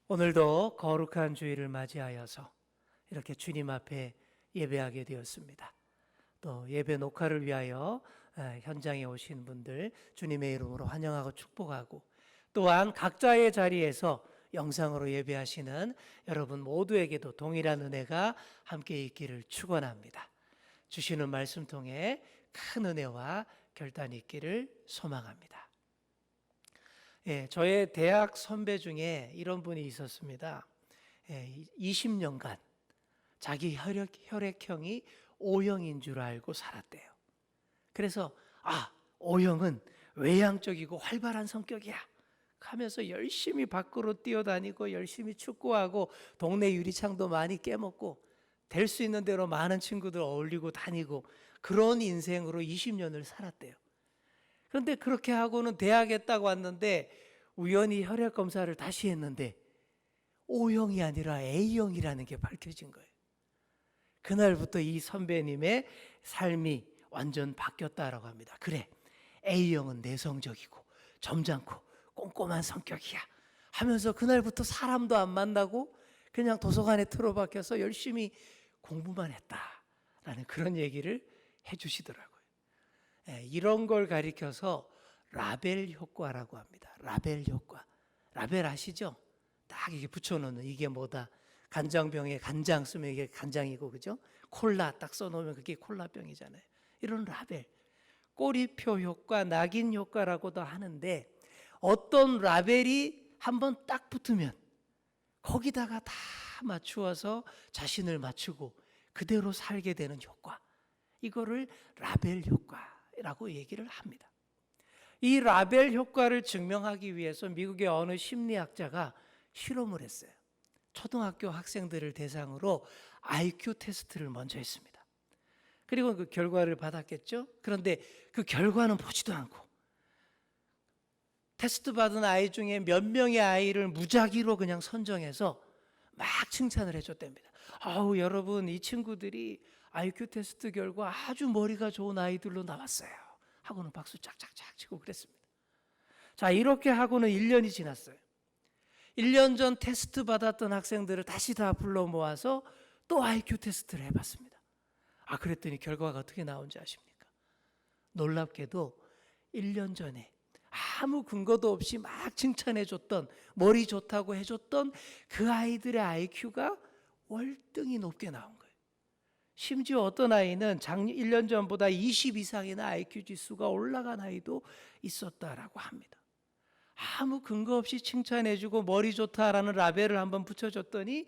오늘도 거룩한 주일을 맞이하여서 이렇게 주님 앞에 예배하게 되었습니다. 또 예배 녹화를 위하여 현장에 오신 분들 주님의 이름으로 환영하고 축복하고, 또한 각자의 자리에서 영상으로 예배하시는 여러분 모두에게도 동일한 은혜가 함께 있기를 축원합니다. 주시는 말씀 통해 큰 은혜와 결단이 있기를 소망합니다. 저의 대학 선배 중에 이런 분이 있었습니다. 20년간 자기 혈액형이 O형인 줄 알고 살았대요. 그래서 O형은 외향적이고 활발한 성격이야 하면서 열심히 밖으로 뛰어다니고 열심히 축구하고 동네 유리창도 많이 깨먹고 될 수 있는 대로 많은 친구들 어울리고 다니고 그런 인생으로 20년을 살았대요. 그런데 그렇게 하고는 대학에 딱 왔는데 우연히 혈액 검사를 다시 했는데 O형이 아니라 A형이라는 게 밝혀진 거예요. 그날부터 이 선배님의 삶이 완전 바뀌었다라고 합니다. 그래, A형은 내성적이고 점잖고 꼼꼼한 성격이야 하면서 그날부터 사람도 안 만나고 그냥 도서관에 틀어박혀서 열심히 공부만 했다라는 그런 얘기를 해주시더라고요. 이런 걸 가리켜서 라벨 효과라고 합니다. 라벨 효과. 라벨 아시죠? 딱 이게 붙여놓는, 이게 뭐다. 간장병에 간장 쓰면 이게 간장이고, 그죠? 콜라 딱 써놓으면 그게 콜라병이잖아요. 이런 라벨. 꼬리표 효과, 낙인 효과라고도 하는데, 어떤 라벨이 한번 딱 붙으면 거기다가 다 맞추어서 자신을 맞추고 그대로 살게 되는 효과. 이거를 라벨 효과라고 얘기를 합니다. 이 라벨 효과를 증명하기 위해서 미국의 어느 심리학자가 실험을 했어요. 초등학교 학생들을 대상으로 IQ 테스트를 먼저 했습니다. 그리고 그 결과를 받았겠죠. 그런데 그 결과는 보지도 않고 테스트 받은 아이 중에 몇 명의 아이를 무작위로 그냥 선정해서 막 칭찬을 해줬답니다. 여러분, 이 친구들이 IQ 테스트 결과 아주 머리가 좋은 아이들로 나왔어요 하고는 박수 짝짝짝 치고 그랬습니다. 자, 이렇게 하고는 1년이 지났어요. 1년 전 테스트 받았던 학생들을 다시 다 불러 모아서 또 IQ 테스트를 해봤습니다. 그랬더니 결과가 어떻게 나온지 아십니까? 놀랍게도 1년 전에 아무 근거도 없이 막 칭찬해줬던, 머리 좋다고 해줬던 그 아이들의 IQ가 월등히 높게 나온 거예요. 심지어 어떤 아이는 1년 전보다 20 이상이나 IQ 지수가 올라간 아이도 있었다라고 합니다. 아무 근거 없이 칭찬해주고 머리 좋다라는 라벨을 한번 붙여줬더니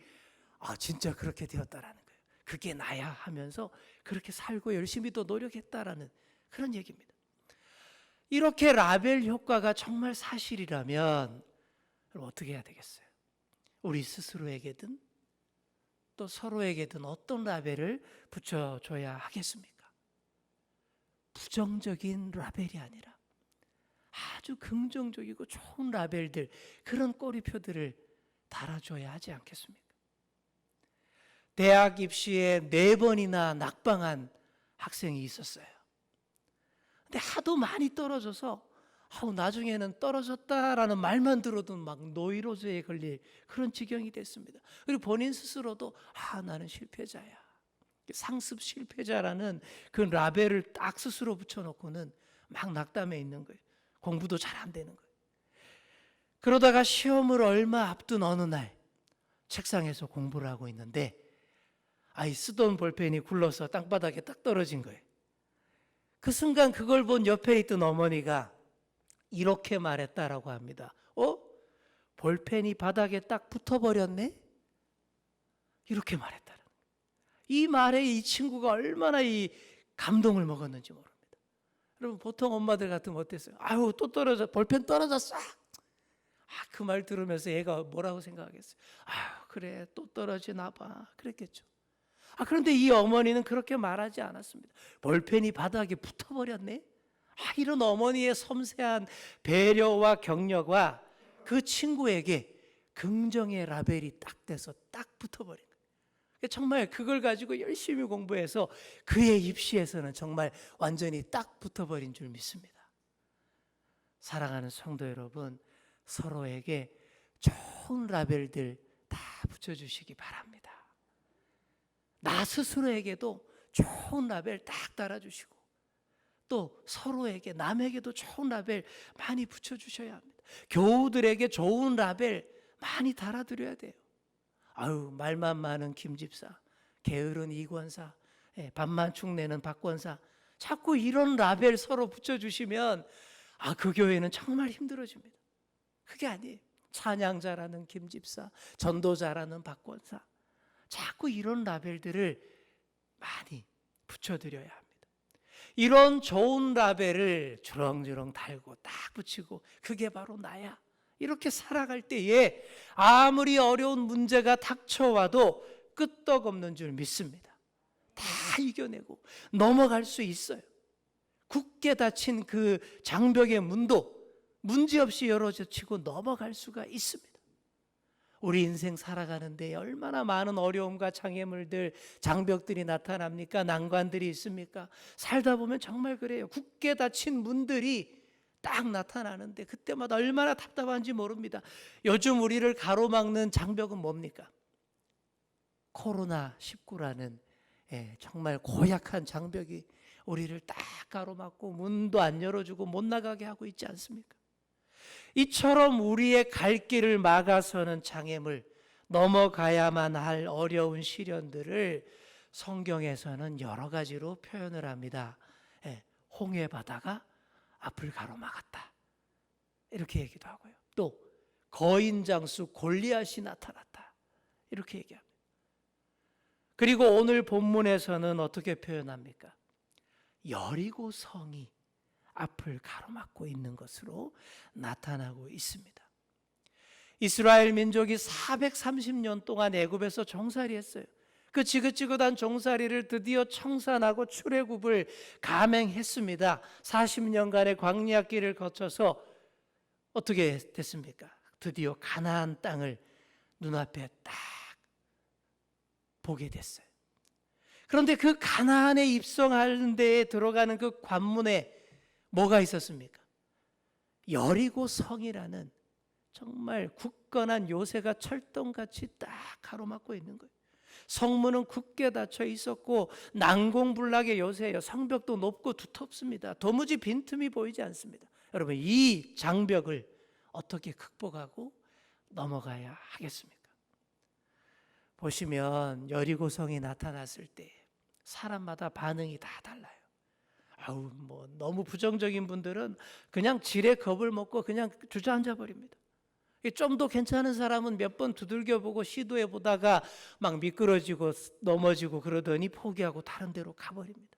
진짜 그렇게 되었다라는 거예요. 그게 나야 하면서 그렇게 살고 열심히 또 노력했다라는 그런 얘기입니다. 이렇게 라벨 효과가 정말 사실이라면 그럼 어떻게 해야 되겠어요? 우리 스스로에게든 또 서로에게든 어떤 라벨을 붙여줘야 하겠습니까? 부정적인 라벨이 아니라 아주 긍정적이고 좋은 라벨들, 그런 꼬리표들을 달아줘야 하지 않겠습니까? 대학 입시에 4번이나 낙방한 학생이 있었어요. 근데 하도 많이 떨어져서 나중에는 떨어졌다라는 말만 들어도 막 노이로제에 걸릴 그런 지경이 됐습니다. 그리고 본인 스스로도 나는 실패자야, 상습 실패자라는 그 라벨을 딱 스스로 붙여놓고는 막 낙담해 있는 거예요. 공부도 잘 안 되는 거예요. 그러다가 시험을 얼마 앞둔 어느 날 책상에서 공부를 하고 있는데 쓰던 볼펜이 굴러서 땅바닥에 딱 떨어진 거예요. 그 순간 그걸 본 옆에 있던 어머니가 이렇게 말했다라고 합니다. 볼펜이 바닥에 딱 붙어버렸네? 이렇게 말했다는 거예요. 이 말에 이 친구가 얼마나 이 감동을 먹었는지 모릅니다. 여러분, 보통 엄마들 같으면 어땠어요? 또 볼펜 떨어졌어. 그 말 들으면서 얘가 뭐라고 생각하겠어요? 그래, 또 떨어지나 봐. 그랬겠죠. 그런데 이 어머니는 그렇게 말하지 않았습니다. 볼펜이 바닥에 붙어버렸네? 이런 어머니의 섬세한 배려와 격려가 그 친구에게 긍정의 라벨이 딱 돼서 딱 붙어버린 거예요. 정말 그걸 가지고 열심히 공부해서 그의 입시에서는 정말 완전히 딱 붙어버린 줄 믿습니다. 사랑하는 성도 여러분, 서로에게 좋은 좋은 라벨들 다 붙여주시기 바랍니다. 나 스스로에게도 좋은 라벨 딱 달아주시고 또 서로에게 남에게도 좋은 라벨 많이 붙여주셔야 합니다. 교우들에게 좋은 라벨 많이 달아드려야 돼요. 아유, 말만 많은 김집사, 게으른 이권사, 밥만 축내는 박권사, 자꾸 이런 라벨 서로 붙여주시면 그 교회는 정말 힘들어집니다. 그게 아니에요. 찬양 잘하는 김집사, 전도 잘하는 박권사, 자꾸 이런 라벨들을 많이 붙여드려야 합니다. 이런 좋은 라벨을 주렁주렁 달고 딱 붙이고 그게 바로 나야, 이렇게 살아갈 때에 아무리 어려운 문제가 닥쳐와도 끄떡없는 줄 믿습니다. 다 이겨내고 넘어갈 수 있어요. 굳게 닫힌 그 장벽의 문도 문제없이 열어젖히고 넘어갈 수가 있습니다. 우리 인생 살아가는데 얼마나 많은 어려움과 장애물들, 장벽들이 나타납니까? 난관들이 있습니까? 살다 보면 정말 그래요. 굳게 닫힌 문들이 딱 나타나는데 그때마다 얼마나 답답한지 모릅니다. 요즘 우리를 가로막는 장벽은 뭡니까? 코로나19라는 정말 고약한 장벽이 우리를 딱 가로막고 문도 안 열어주고 못 나가게 하고 있지 않습니까? 이처럼 우리의 갈 길을 막아서는 장애물, 넘어가야만 할 어려운 시련들을 성경에서는 여러 가지로 표현을 합니다. 홍해 바다가 앞을 가로막았다, 이렇게 얘기도 하고요. 또 거인 장수 골리앗이 나타났다, 이렇게 얘기합니다. 그리고 오늘 본문에서는 어떻게 표현합니까? 여리고 성이 앞을 가로막고 있는 것으로 나타나고 있습니다. 이스라엘 민족이 430년 동안 애굽에서 종살이했어요. 그 지긋지긋한 종살이를 드디어 청산하고 출애굽을 감행했습니다. 40년간의 광야 길을 거쳐서 어떻게 됐습니까? 드디어 가나안 땅을 눈앞에 딱 보게 됐어요. 그런데 그 가나안에 입성하는 데에 들어가는 그 관문에 뭐가 있었습니까? 여리고 성이라는 정말 굳건한 요새가 철동같이 딱 가로막고 있는 거예요. 성문은 굳게 닫혀 있었고 난공불락의 요새예요. 성벽도 높고 두텁습니다. 도무지 빈틈이 보이지 않습니다. 여러분, 이 장벽을 어떻게 극복하고 넘어가야 하겠습니까? 보시면 여리고성이 나타났을 때 사람마다 반응이 다 달라요. 너무 부정적인 분들은 그냥 지레 겁을 먹고 그냥 주저앉아 버립니다. 좀 더 괜찮은 사람은 몇 번 두들겨 보고 시도해 보다가 막 미끄러지고 넘어지고 그러더니 포기하고 다른 데로 가버립니다.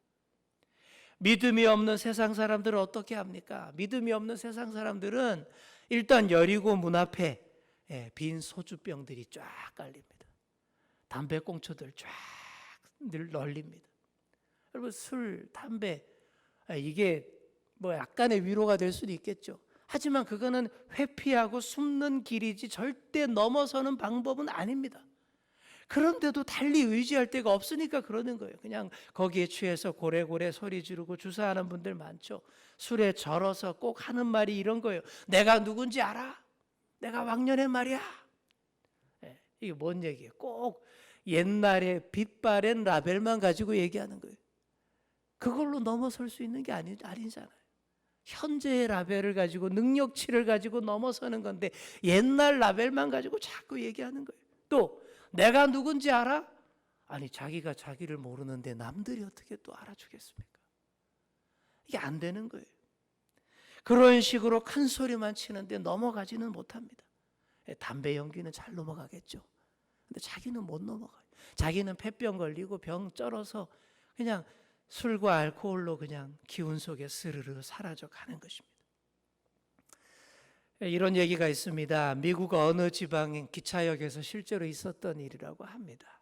믿음이 없는 세상 사람들은 어떻게 합니까? 믿음이 없는 세상 사람들은 일단 여리고 문 앞에 빈 소주병들이 쫙 깔립니다. 담배꽁초들 쫙 늘 널립니다. 여러분, 술, 담배, 이게 뭐 약간의 위로가 될 수도 있겠죠. 하지만 그거는 회피하고 숨는 길이지 절대 넘어서는 방법은 아닙니다. 그런데도 달리 의지할 데가 없으니까 그러는 거예요. 그냥 거기에 취해서 고래고래 소리 지르고 주사하는 분들 많죠. 술에 절어서 꼭 하는 말이 이런 거예요. 내가 누군지 알아? 내가 왕년에 말이야. 이게 뭔 얘기예요? 꼭 옛날에 빛바랜 라벨만 가지고 얘기하는 거예요. 그걸로 넘어설 수 있는 게 아니잖아요. 현재의 라벨을 가지고 능력치를 가지고 넘어서는 건데 옛날 라벨만 가지고 자꾸 얘기하는 거예요. 또 내가 누군지 알아? 아니, 자기가 자기를 모르는데 남들이 어떻게 또 알아주겠습니까? 이게 안 되는 거예요. 그런 식으로 큰 소리만 치는데 넘어가지는 못합니다. 담배 연기는 잘 넘어가겠죠. 근데 자기는 못 넘어가요. 자기는 폐병 걸리고 병 쩔어서 그냥 술과 알코올로 그냥 기운 속에 스르르 사라져 가는 것입니다. 이런 얘기가 있습니다. 미국 어느 지방 기차역에서 실제로 있었던 일이라고 합니다.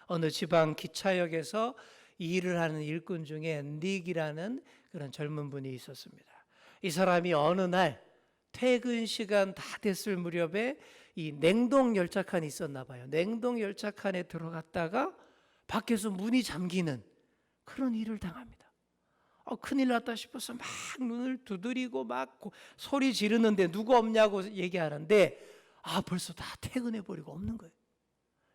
어느 지방 기차역에서 일을 하는 일꾼 중에 닉이라는 그런 젊은 분이 있었습니다. 이 사람이 어느 날 퇴근 시간 다 됐을 무렵에 이 냉동 열차칸이 있었나 봐요. 냉동 열차칸에 들어갔다가 밖에서 문이 잠기는 그런 일을 당합니다. 큰일 났다 싶어서 막 눈을 두드리고 막 소리 지르는데 누구 없냐고 얘기하는데 벌써 다 퇴근해버리고 없는 거예요.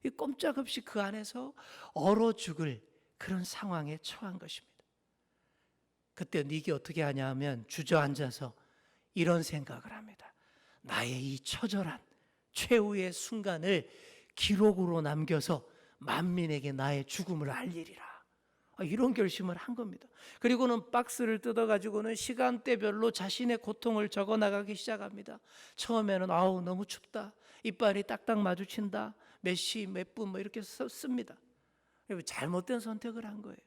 이 꼼짝없이 그 안에서 얼어 죽을 그런 상황에 처한 것입니다. 그때 네게 어떻게 하냐 하면 주저앉아서 이런 생각을 합니다. 나의 이 처절한 최후의 순간을 기록으로 남겨서 만민에게 나의 죽음을 알리리라. 이런 결심을 한 겁니다. 그리고는 박스를 뜯어가지고는 시간대별로 자신의 고통을 적어나가기 시작합니다. 처음에는 너무 춥다, 이빨이 딱딱 마주친다, 몇 시 몇 분 이렇게 씁니다. 잘못된 선택을 한 거예요.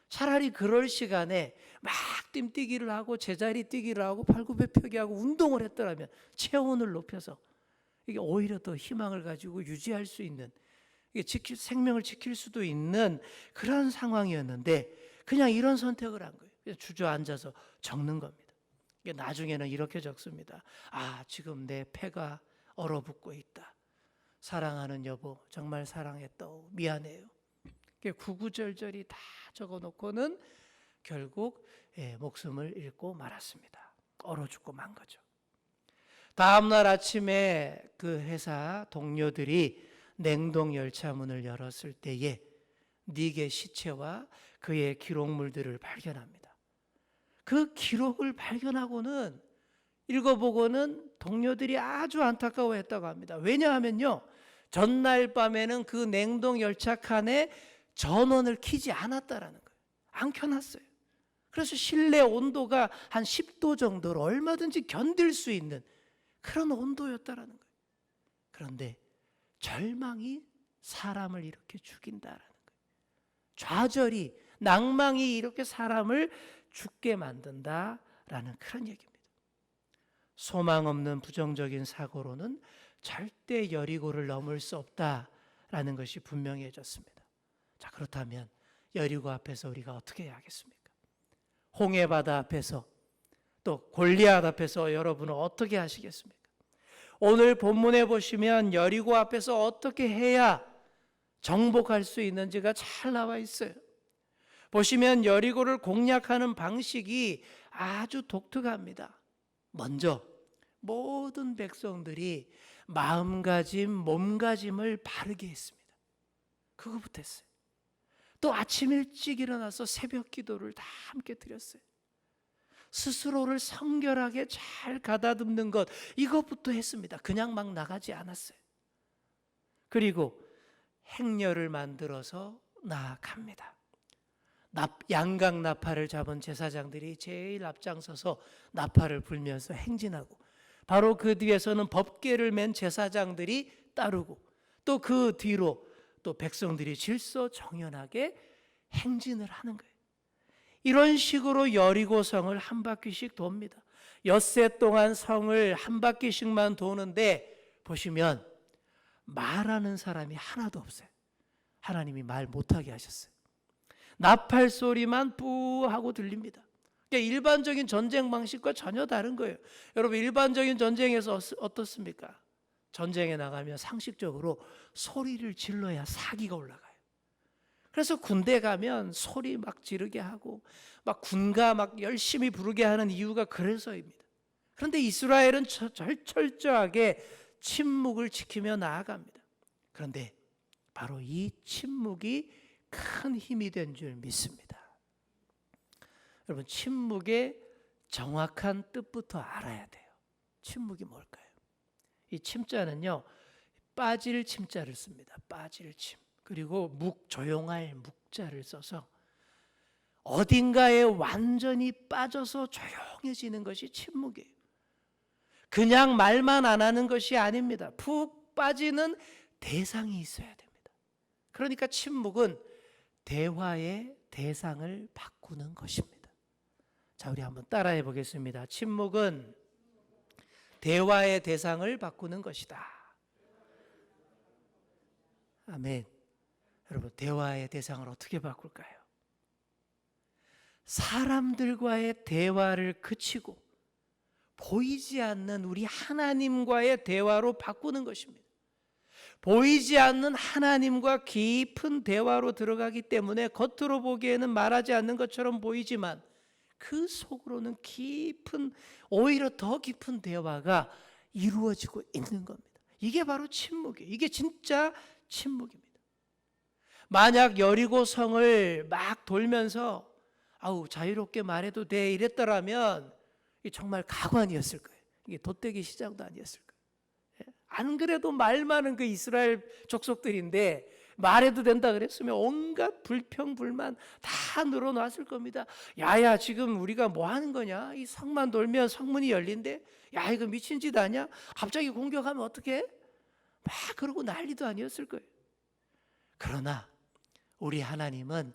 차라리 그럴 시간에 막 뜀뛰기를 하고 제자리 뛰기를 하고 팔굽혀펴기 하고 운동을 했더라면, 체온을 높여서 이게 오히려 더 희망을 가지고 유지할 수 있는, 생명을 지킬 수도 있는 그런 상황이었는데 그냥 이런 선택을 한 거예요. 그냥 주저앉아서 적는 겁니다. 나중에는 이렇게 적습니다. 지금 내 폐가 얼어붙고 있다. 사랑하는 여보, 정말 사랑했다. 미안해요. 구구절절히 다 적어놓고는 결국 목숨을 잃고 말았습니다. 얼어 죽고 만 거죠. 다음날 아침에 그 회사 동료들이 냉동 열차 문을 열었을 때에 닉의 시체와 그의 기록물들을 발견합니다. 그 기록을 발견하고는 읽어보고는 동료들이 아주 안타까워했다고 합니다. 왜냐하면요, 전날 밤에는 그 냉동 열차 칸에 전원을 켜지 않았다라는 거예요. 안 켜놨어요. 그래서 실내 온도가 한 10도 정도로 얼마든지 견딜 수 있는 그런 온도였다라는 거예요. 그런데 절망이 사람을 이렇게 죽인다라는 거예요. 좌절이, 낭망이 이렇게 사람을 죽게 만든다라는 그런 얘기입니다. 소망 없는 부정적인 사고로는 절대 여리고를 넘을 수 없다라는 것이 분명해졌습니다. 자, 그렇다면 여리고 앞에서 우리가 어떻게 해야겠습니까? 홍해바다 앞에서, 또 골리앗 앞에서 여러분은 어떻게 하시겠습니까? 오늘 본문에 보시면 여리고 앞에서 어떻게 해야 정복할 수 있는지가 잘 나와 있어요. 보시면 여리고를 공략하는 방식이 아주 독특합니다. 먼저 모든 백성들이 마음가짐, 몸가짐을 바르게 했습니다. 그거부터 했어요. 또 아침 일찍 일어나서 새벽 기도를 다 함께 드렸어요. 스스로를 성결하게 잘 가다듬는 것, 이것부터 했습니다. 그냥 막 나가지 않았어요. 그리고 행렬을 만들어서 나아갑니다. 양각 나팔을 잡은 제사장들이 제일 앞장서서 나팔을 불면서 행진하고, 바로 그 뒤에서는 법궤를 맨 제사장들이 따르고, 또 그 뒤로 또 백성들이 질서정연하게 행진을 하는 거예요. 이런 식으로 여리고성을 한 바퀴씩 돕니다. 엿새 동안 성을 한 바퀴씩만 도는데 보시면 말하는 사람이 하나도 없어요. 하나님이 말 못하게 하셨어요. 나팔 소리만 뿌 하고 들립니다. 그러니까 일반적인 전쟁 방식과 전혀 다른 거예요. 여러분, 일반적인 전쟁에서 어떻습니까? 전쟁에 나가면 상식적으로 소리를 질러야 사기가 올라가요. 그래서 군대 가면 소리 막 지르게 하고 막 군가 막 열심히 부르게 하는 이유가 그래서입니다. 그런데 이스라엘은 철저하게 침묵을 지키며 나아갑니다. 그런데 바로 이 침묵이 큰 힘이 된 줄 믿습니다. 여러분, 침묵의 정확한 뜻부터 알아야 돼요. 침묵이 뭘까요? 이 침자는요, 빠질 침자를 씁니다. 빠질 침. 그리고 조용할 묵자를 써서 어딘가에 완전히 빠져서 조용해지는 것이 침묵이에요. 그냥 말만 안 하는 것이 아닙니다. 푹 빠지는 대상이 있어야 됩니다. 그러니까 침묵은 대화의 대상을 바꾸는 것입니다. 자, 우리 한번 따라해 보겠습니다. 침묵은 대화의 대상을 바꾸는 것이다. 아멘. 여러분, 대화의 대상을 어떻게 바꿀까요? 사람들과의 대화를 그치고 보이지 않는 우리 하나님과의 대화로 바꾸는 것입니다. 보이지 않는 하나님과 깊은 대화로 들어가기 때문에 겉으로 보기에는 말하지 않는 것처럼 보이지만 그 속으로는 깊은, 오히려 더 깊은 대화가 이루어지고 있는 겁니다. 이게 바로 침묵이에요. 이게 진짜 침묵입니다. 만약 여리고 성을 막 돌면서 아우 자유롭게 말해도 돼 이랬더라면 이게 정말 가관이었을 거예요. 이게 돛대기 시장도 아니었을 거예요. 안 그래도 말 많은 그 이스라엘 족속들인데 말해도 된다 그랬으면 온갖 불평불만 다 늘어났을 겁니다. 야야 지금 우리가 뭐 하는 거냐? 이 성만 돌면 성문이 열린대? 야 이거 미친 짓 아니야? 갑자기 공격하면 어떡해? 막 그러고 난리도 아니었을 거예요. 그러나 우리 하나님은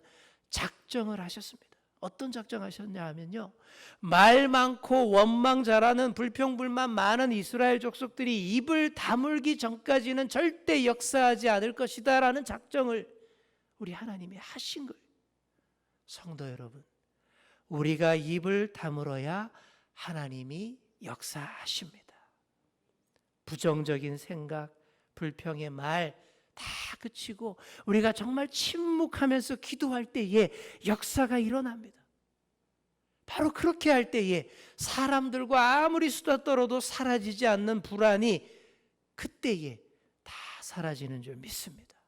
작정을 하셨습니다. 어떤 작정하셨냐 하면요, 말 많고 원망 잘하는 불평불만 많은 이스라엘 족속들이 입을 다물기 전까지는 절대 역사하지 않을 것이다 라는 작정을 우리 하나님이 하신 거예요. 성도 여러분, 우리가 입을 다물어야 하나님이 역사하십니다. 부정적인 생각, 불평의 말 다 그치고 우리가 정말 침묵하면서 기도할 때에 역사가 일어납니다. 바로 그렇게 할 때에 사람들과 아무리 수다 떨어도 사라지지 않는 불안이 그때에 다 사라지는 줄 믿습니다.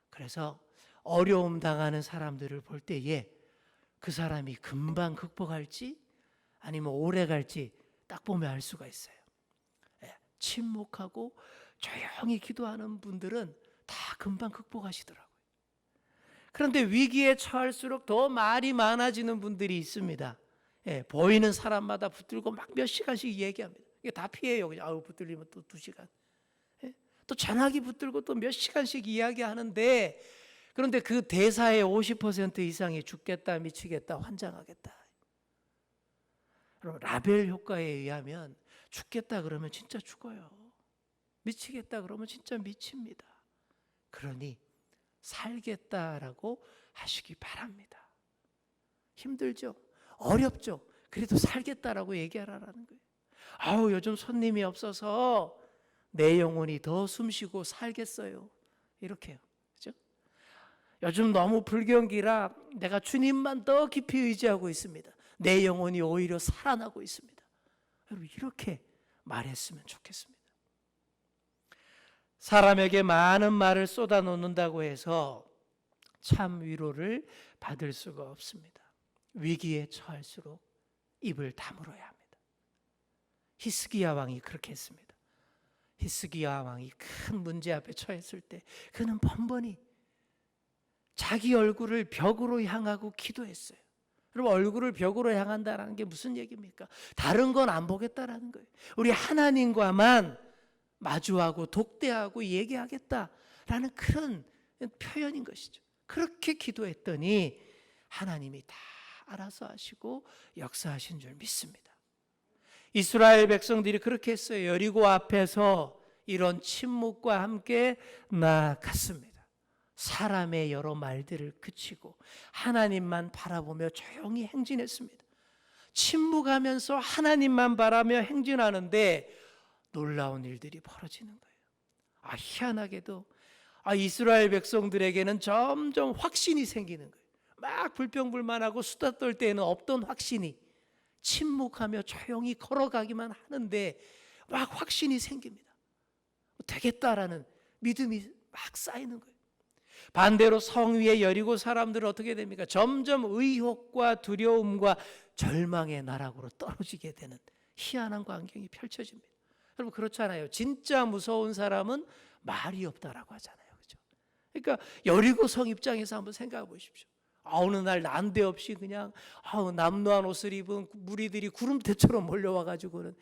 그래서 어려움 당하는 사람들을 볼 때에 그 사람이 금방 극복할지 아니면 오래 갈지 딱 보면 알 수가 있어요. 침묵하고 조용히 기도하는 분들은 다 금방 극복하시더라고요. 그런데 위기에 처할수록 더 말이 많아지는 분들이 있습니다. 보이는 사람마다 붙들고 막 몇 시간씩 얘기합니다. 이게 다 피해요. 그냥 아우 붙들리면 또 2시간. 또 전화기 붙들고 또 몇 시간씩 이야기하는데, 그런데 그 대사의 50% 이상이 죽겠다, 미치겠다, 환장하겠다. 라벨 효과에 의하면 죽겠다 그러면 진짜 죽어요. 미치겠다 그러면 진짜 미칩니다. 그러니 살겠다라고 하시기 바랍니다. 힘들죠? 어렵죠? 그래도 살겠다라고 얘기하라는 거예요. 아우 요즘 손님이 없어서 내 영혼이 더 숨쉬고 살겠어요. 이렇게요. 그렇죠? 요즘 너무 불경기라 내가 주님만 더 깊이 의지하고 있습니다. 내 영혼이 오히려 살아나고 있습니다. 여러분 이렇게 말했으면 좋겠습니다. 사람에게 많은 말을 쏟아놓는다고 해서 참 위로를 받을 수가 없습니다. 위기에 처할수록 입을 다물어야 합니다. 히스기야 왕이 그렇게 했습니다. 히스기야 왕이 큰 문제 앞에 처했을 때 그는 번번이 자기 얼굴을 벽으로 향하고 기도했어요. 여러분 얼굴을 벽으로 향한다는 게 무슨 얘기입니까? 다른 건 안 보겠다라는 거예요. 우리 하나님과만 마주하고 독대하고 얘기하겠다라는 그런 표현인 것이죠. 그렇게 기도했더니 하나님이 다 알아서 하시고 역사하신 줄 믿습니다. 이스라엘 백성들이 그렇게 했어요. 여리고 앞에서 이런 침묵과 함께 나아갔습니다. 사람의 여러 말들을 그치고 하나님만 바라보며 조용히 행진했습니다. 침묵하면서 하나님만 바라며 행진하는데 놀라운 일들이 벌어지는 거예요. 희한하게도 이스라엘 백성들에게는 점점 확신이 생기는 거예요. 막 불평불만하고 수다 떨 때에는 없던 확신이 침묵하며 조용히 걸어가기만 하는데 막 확신이 생깁니다. 되겠다라는 믿음이 막 쌓이는 거예요. 반대로 성 위에 여리고 사람들은 어떻게 됩니까? 점점 의혹과 두려움과 절망의 나락으로 떨어지게 되는 희한한 광경이 펼쳐집니다. 여러분 그렇잖아요. 진짜 무서운 사람은 말이 없다라고 하잖아요. 그렇죠? 그러니까 여리고 성 입장에서 한번 생각해 보십시오. 어느 날 난데없이 그냥 남노한 옷을 입은 무리들이 구름대처럼 몰려와 가지고는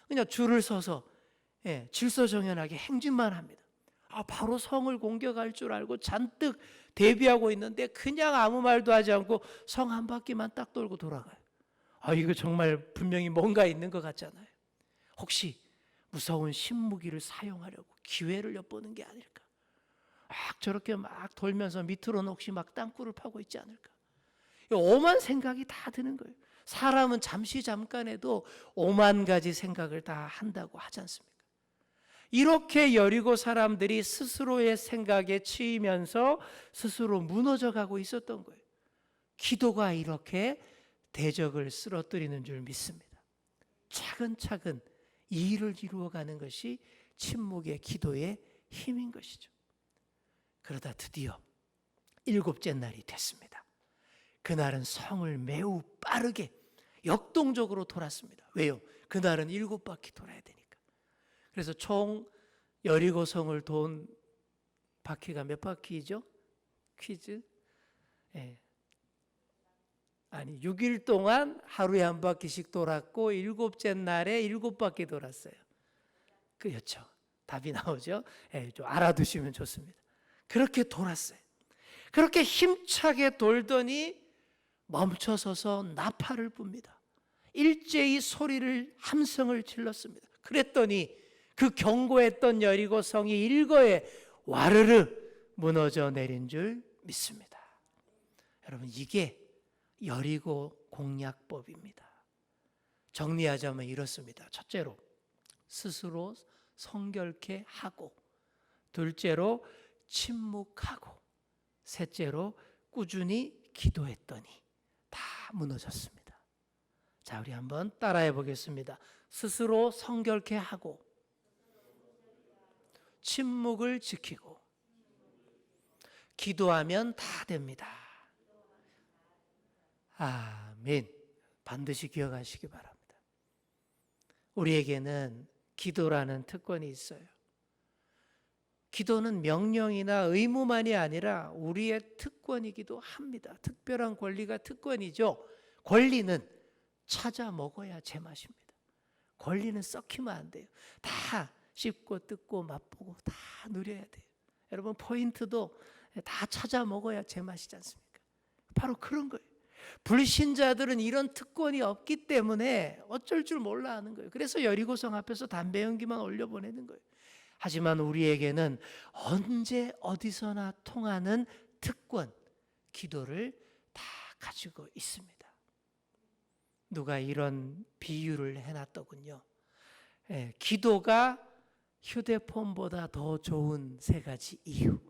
그냥 줄을 서서 질서정연하게 행진만 합니다. 바로 성을 공격할 줄 알고 잔뜩 대비하고 있는데 그냥 아무 말도 하지 않고 성 한 바퀴만 딱 돌고 돌아가요. 이거 정말 분명히 뭔가 있는 것 같잖아요. 혹시 무서운 신무기를 사용하려고 기회를 엿보는 게 아닐까? 저렇게 막 돌면서 밑으로는 혹시 막 땅굴을 파고 있지 않을까? 오만 생각이 다 드는 거예요. 사람은 잠시 잠깐에도 오만 가지 생각을 다 한다고 하지 않습니까? 이렇게 여리고 사람들이 스스로의 생각에 치이면서 스스로 무너져 가고 있었던 거예요. 기도가 이렇게 대적을 쓰러뜨리는 줄 믿습니다. 차근차근 이 일을 이루어가는 것이 침묵의 기도의 힘인 것이죠. 그러다 드디어 7째 날이 됐습니다. 그날은 성을 매우 빠르게 역동적으로 돌았습니다. 왜요? 그날은 7바퀴 돌아야 되니까. 그래서 총 여리고 성을 돈 바퀴가 몇 바퀴죠? 퀴즈? 예. 아니 6일 동안 하루에 한 바퀴씩 돌았고 7째 날에 7바퀴 돌았어요. 그렇죠. 답이 나오죠. 예, 좀 알아두시면 좋습니다. 그렇게 돌았어요. 그렇게 힘차게 돌더니 멈춰서서 나팔을 붑니다. 일제히 소리를 함성을 질렀습니다. 그랬더니 그 견고했던 여리고 성이 일거에 와르르 무너져 내린 줄 믿습니다. 여러분, 이게 여리고 공략법입니다. 정리하자면 이렇습니다. 첫째로 스스로 성결케 하고, 둘째로 침묵하고, 셋째로 꾸준히 기도했더니 다 무너졌습니다. 자, 우리 한번 따라해 보겠습니다. 스스로 성결케 하고, 침묵을 지키고, 기도하면 다 됩니다. 아멘. 반드시 기억하시기 바랍니다. 우리에게는 기도라는 특권이 있어요. 기도는 명령이나 의무만이 아니라 우리의 특권이기도 합니다. 특별한 권리가 특권이죠. 권리는 찾아 먹어야 제맛입니다. 권리는 썩히면 안 돼요. 다 씹고 뜯고 맛보고 다 누려야 돼요. 여러분, 포인트도 다 찾아 먹어야 제맛이지 않습니까? 바로 그런 거예요. 불신자들은 이런 특권이 없기 때문에 어쩔 줄 몰라 하는 거예요. 그래서 여리고성 앞에서 담배 연기만 올려보내는 거예요. 하지만 우리에게는 언제 어디서나 통하는 특권, 기도를 다 가지고 있습니다. 누가 이런 비유를 해놨더군요. 기도가 휴대폰보다 더 좋은 3가지 이유.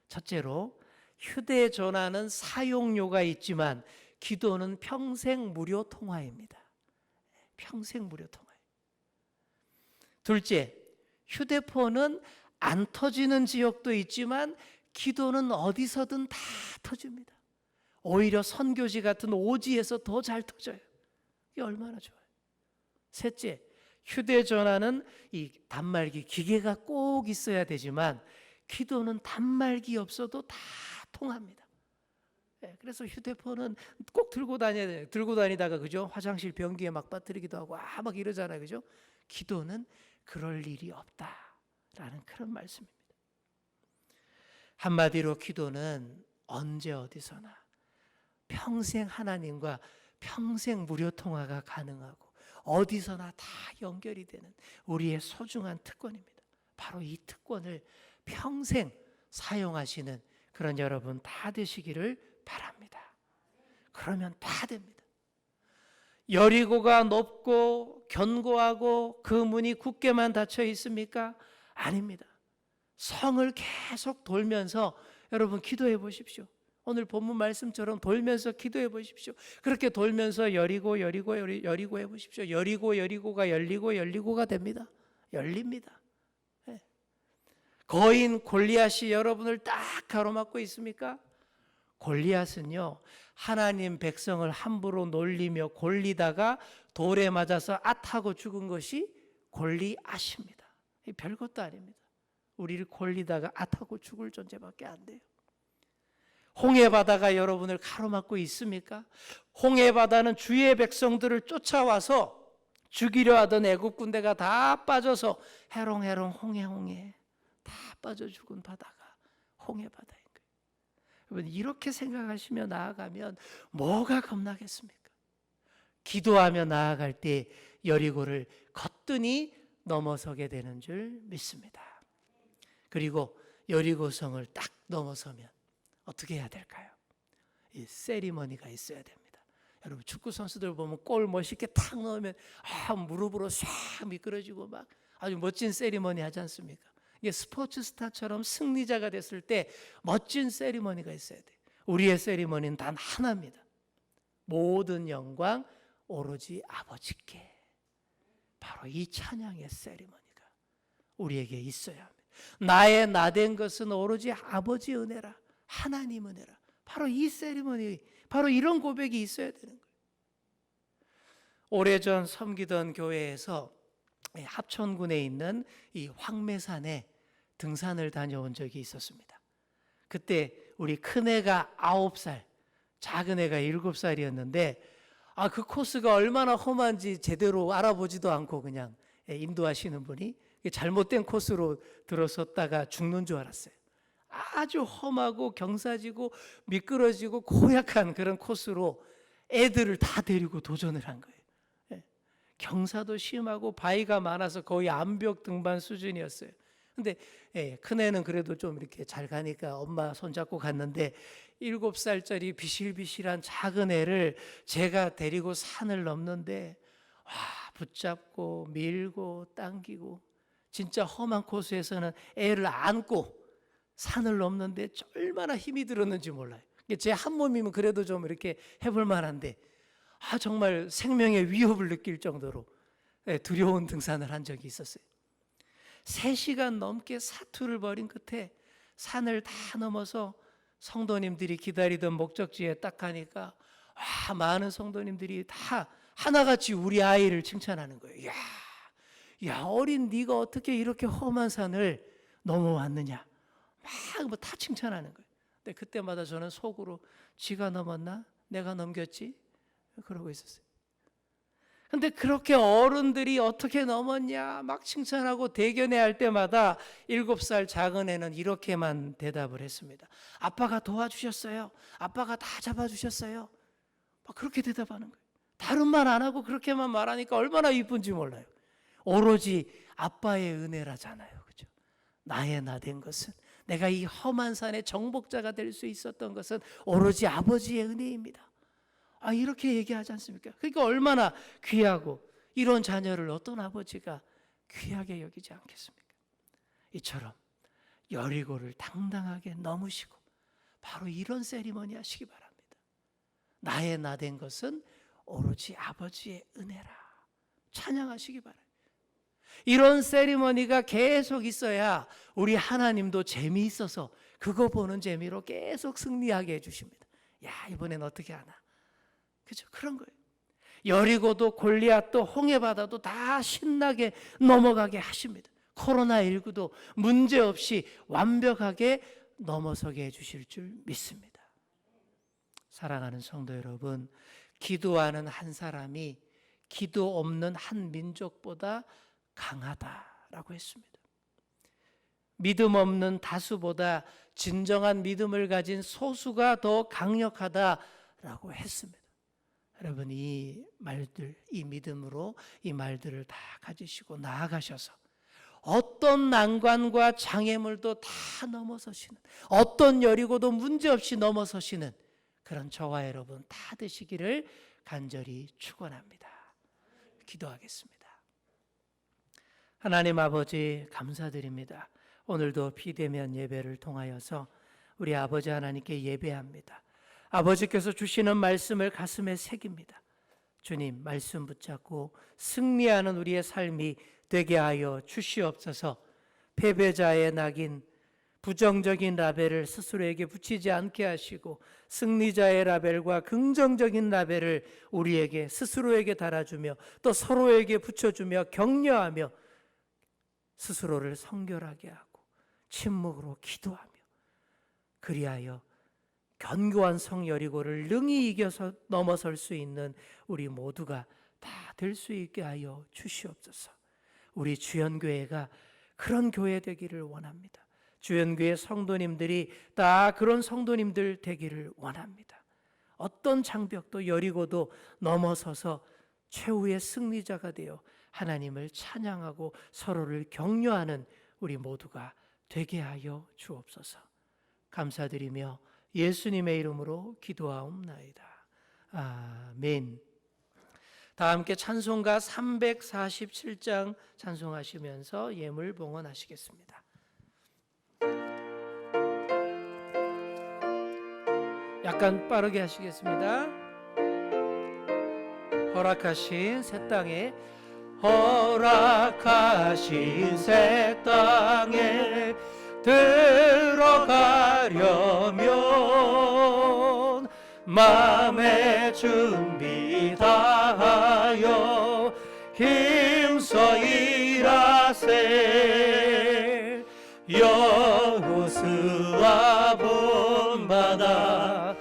첫째로, 휴대전화는 사용료가 있지만 기도는 평생 무료 통화입니다. 평생 무료 통화예요. 둘째, 휴대폰은 안 터지는 지역도 있지만 기도는 어디서든 다 터집니다. 오히려 선교지 같은 오지에서 더 잘 터져요. 이게 얼마나 좋아요. 셋째, 휴대전화는 이 단말기 기계가 꼭 있어야 되지만 기도는 단말기 없어도 다 통합니다. 그래서 휴대폰은 꼭 들고 다녀야 돼요. 들고 다니다가 그죠? 화장실 변기에 막 빠뜨리기도 하고 막 이러잖아요. 그죠? 기도는 그럴 일이 없다라는 그런 말씀입니다. 한마디로 기도는 언제 어디서나 평생 하나님과 평생 무료 통화가 가능하고 어디서나 다 연결이 되는 우리의 소중한 특권입니다. 바로 이 특권을 평생 사용하시는 그런 여러분 다 되시기를 바랍니다. 그러면 다 됩니다. 여리고가 높고 견고하고 그 문이 굳게만 닫혀 있습니까? 아닙니다. 성을 계속 돌면서 여러분 기도해 보십시오. 오늘 본문 말씀처럼 돌면서 기도해 보십시오. 그렇게 돌면서 여리고 해 보십시오. 여리고가 열리고 열리고가 됩니다. 열립니다. 거인 골리앗이 여러분을 딱 가로막고 있습니까? 골리앗은요, 하나님 백성을 함부로 놀리며 골리다가 돌에 맞아서 앗하고 죽은 것이 골리앗입니다. 별것도 아닙니다. 우리를 골리다가 앗하고 죽을 존재밖에 안 돼요. 홍해바다가 여러분을 가로막고 있습니까? 홍해바다는 주의 백성들을 쫓아와서 죽이려 하던 애국 군대가 다 빠져서 해롱해롱 홍해 다 빠져 죽은 바다가 홍해바다인 거예요. 여러분, 이렇게 생각하시며 나아가면 뭐가 겁나겠습니까? 기도하며 나아갈 때 여리고를 거뜬히 넘어서게 되는 줄 믿습니다. 그리고 여리고성을 딱 넘어서면 어떻게 해야 될까요? 이 세리머니가 있어야 됩니다. 여러분, 축구 선수들 보면 골 멋있게 탁 넣으면 무릎으로 싹 미끄러지고 막 아주 멋진 세리머니 하지 않습니까? 이게 스포츠 스타처럼 승리자가 됐을 때 멋진 세리머니가 있어야 돼요. 우리의 세리머니는 단 하나입니다. 모든 영광 오로지 아버지께. 바로 이 찬양의 세리머니가 우리에게 있어야 합니다. 나의 나된 것은 오로지 아버지 은혜라, 하나님 은혜라. 바로 이 세리머니, 바로 이런 고백이 있어야 되는 거예요. 오래전 섬기던 교회에서 합천군에 있는 이 황매산에 등산을 다녀온 적이 있었습니다. 그때 우리 큰애가 9살, 작은 애가 7살이었는데 그 코스가 얼마나 험한지 제대로 알아보지도 않고 그냥 인도하시는 분이 잘못된 코스로 들어섰다가 죽는 줄 알았어요. 아주 험하고 경사지고 미끄러지고 고약한 그런 코스로 애들을 다 데리고 도전을 한 거예요. 경사도 심하고 바위가 많아서 거의 암벽 등반 수준이었어요. 근데 큰애는 그래도 좀 이렇게 잘 가니까 엄마 손잡고 갔는데 7살짜리 비실비실한 작은 애를 제가 데리고 산을 넘는데 붙잡고 밀고 당기고 진짜 험한 코스에서는 애를 안고 산을 넘는데 얼마나 힘이 들었는지 몰라요. 제 한 몸이면 그래도 좀 이렇게 해볼 만한데 정말 생명의 위협을 느낄 정도로 두려운 등산을 한 적이 있었어요. 3시간 넘게 사투를 벌인 끝에 산을 다 넘어서 성도님들이 기다리던 목적지에 딱 가니까 많은 성도님들이 다 하나같이 우리 아이를 칭찬하는 거예요. 야 어린 네가 어떻게 이렇게 험한 산을 넘어왔느냐, 막 다 칭찬하는 거예요. 근데 그때마다 저는 속으로 지가 넘었나? 내가 넘겼지? 그러고 있었어요. 근데 그렇게 어른들이 어떻게 넘었냐 막 칭찬하고 대견해할 때마다 7살 작은 애는 이렇게만 대답을 했습니다. 아빠가 도와주셨어요. 아빠가 다 잡아주셨어요. 막 그렇게 대답하는 거예요. 다른 말 안 하고 그렇게만 말하니까 얼마나 이쁜지 몰라요. 오로지 아빠의 은혜라잖아요. 그죠? 나의 나된 것은, 내가 이 험한 산의 정복자가 될 수 있었던 것은 오로지 아버지의 은혜입니다. 이렇게 얘기하지 않습니까? 그러니까 얼마나 귀하고, 이런 자녀를 어떤 아버지가 귀하게 여기지 않겠습니까? 이처럼 여리고를 당당하게 넘으시고 바로 이런 세리머니 하시기 바랍니다. 나의 나된 것은 오로지 아버지의 은혜라 찬양하시기 바랍니다. 이런 세리머니가 계속 있어야 우리 하나님도 재미있어서 그거 보는 재미로 계속 승리하게 해주십니다. 이번엔 어떻게 하나? 그죠? 그런 거예요. 여리고도 골리앗도 홍해바다도 다 신나게 넘어가게 하십니다. 코로나19도 문제없이 완벽하게 넘어서게 해주실 줄 믿습니다. 사랑하는 성도 여러분, 기도하는 한 사람이 기도 없는 한 민족보다 강하다라고 했습니다. 믿음 없는 다수보다 진정한 믿음을 가진 소수가 더 강력하다라고 했습니다. 여러분, 이 말들, 이 믿음으로 이 말들을 다 가지시고 나아가셔서 어떤 난관과 장애물도 다 넘어서시는, 어떤 여리고도 문제없이 넘어서시는 그런 저와 여러분 다 되시기를 간절히 축원합니다. 기도하겠습니다. 하나님 아버지, 감사드립니다. 오늘도 비대면 예배를 통하여서 우리 아버지 하나님께 예배합니다. 아버지께서 주시는 말씀을 가슴에 새깁니다. 주님, 말씀 붙잡고 승리하는 우리의 삶이 되게 하여 주시옵소서. 패배자의 낙인, 부정적인 라벨을 스스로에게 붙이지 않게 하시고 승리자의 라벨과 긍정적인 라벨을 우리에게 스스로에게 달아주며 또 서로에게 붙여주며 격려하며 스스로를 성결하게 하고 침묵으로 기도하며 그리하여 견고한 성 여리고를 능히 이겨서 넘어설 수 있는 우리 모두가 다 될 수 있게 하여 주시옵소서. 우리 주연교회가 그런 교회 되기를 원합니다. 주연교회 성도님들이 다 그런 성도님들 되기를 원합니다. 어떤 장벽도 여리고도 넘어서서 최후의 승리자가 되어 하나님을 찬양하고 서로를 격려하는 우리 모두가 되게 하여 주옵소서. 감사드리며 예수님의 이름으로 기도하옵나이다. 아멘. 다 함께 찬송가 347장 찬송하시면서 예물 봉헌하시겠습니다. 약간 빠르게 하시겠습니다. 허락하신 새 땅에 허락하신 새 땅에 들어가려면 마음의 준비 다하여 힘써 일하세. 여호수아 본받아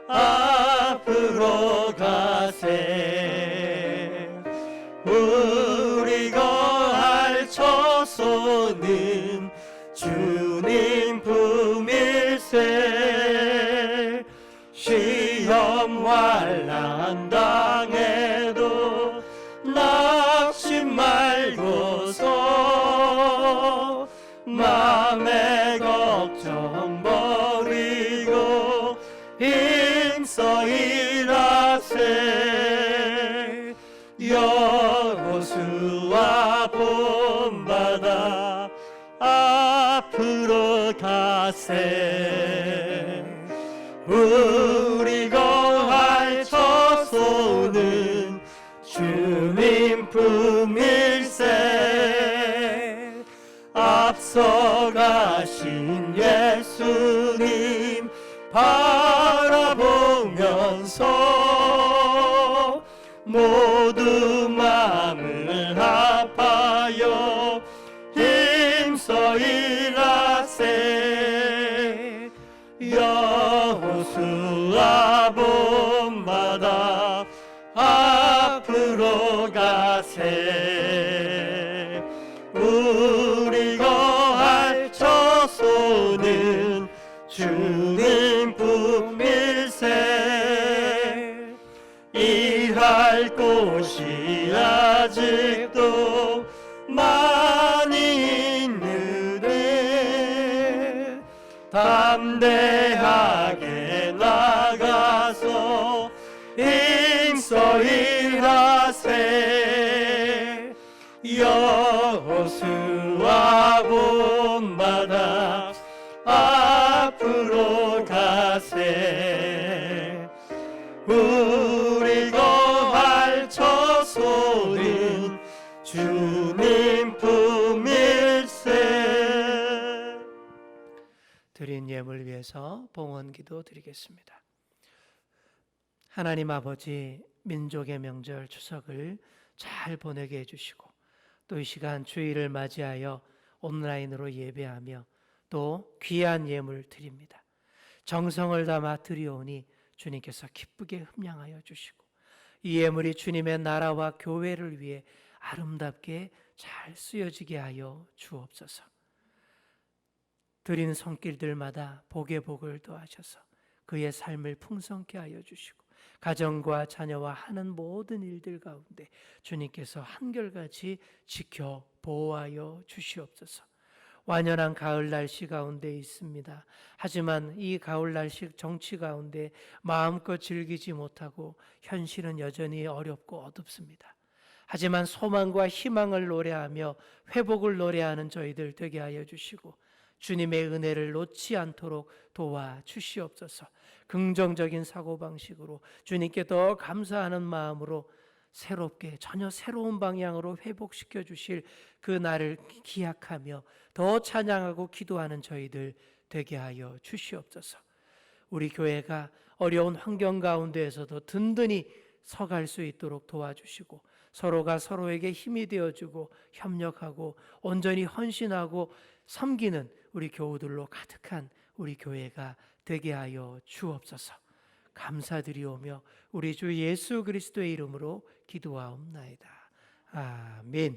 앞으로 가세. 우리 거할 처소는 주님 품일세. 시험 환난 당해도 낙심 말고서 맘의 걱정 버리고 힘써 일하세. 여호수아 본받아 앞으로 가세. 우리 거할 처소는 주님 품일세. 앞서 가신 예수님 바라보면서 모두 마음을 합하여 힘써 일하세. 여호수아 본받아 앞으로 가세. 우리 거할 처소는 주님 품일세. 일할 곳이 아직도 많이 있는데 담대하게 나가서 힘써 일하세. 여호수아 본받아 앞으로 가세. 우리 거할 처소는 주님 품일세. 드린 예물 위해서 봉헌기도 드리겠습니다. 하나님 아버지, 민족의 명절 추석을 잘 보내게 해주시고 또 이 시간 주일을 맞이하여 온라인으로 예배하며 또 귀한 예물 드립니다. 정성을 담아 드리오니 주님께서 기쁘게 흠양하여 주시고 이 예물이 주님의 나라와 교회를 위해 아름답게 잘 쓰여지게 하여 주옵소서. 드린 손길들마다 복의 복을 더하셔서 그의 삶을 풍성케 하여 주시고 가정과 자녀와 하는 모든 일들 가운데 주님께서 한결같이 지켜 보호하여 주시옵소서. 완연한 가을 날씨 가운데 있습니다. 하지만 이 가을 날씨 정치 가운데 마음껏 즐기지 못하고 현실은 여전히 어렵고 어둡습니다. 하지만 소망과 희망을 노래하며 회복을 노래하는 저희들 되게 하여 주시고 주님의 은혜를 놓지 않도록 도와주시옵소서. 긍정적인 사고방식으로 주님께 더 감사하는 마음으로 새롭게 전혀 새로운 방향으로 회복시켜 주실 그 날을 기약하며 더 찬양하고 기도하는 저희들 되게 하여 주시옵소서. 우리 교회가 어려운 환경 가운데에서도 든든히 서갈 수 있도록 도와주시고 서로가 서로에게 힘이 되어주고 협력하고 온전히 헌신하고 섬기는 우리 교우들로 가득한 우리 교회가 되게 하여 주옵소서. 감사드리오며 우리 주 예수 그리스도의 이름으로 기도하옵나이다. 아멘.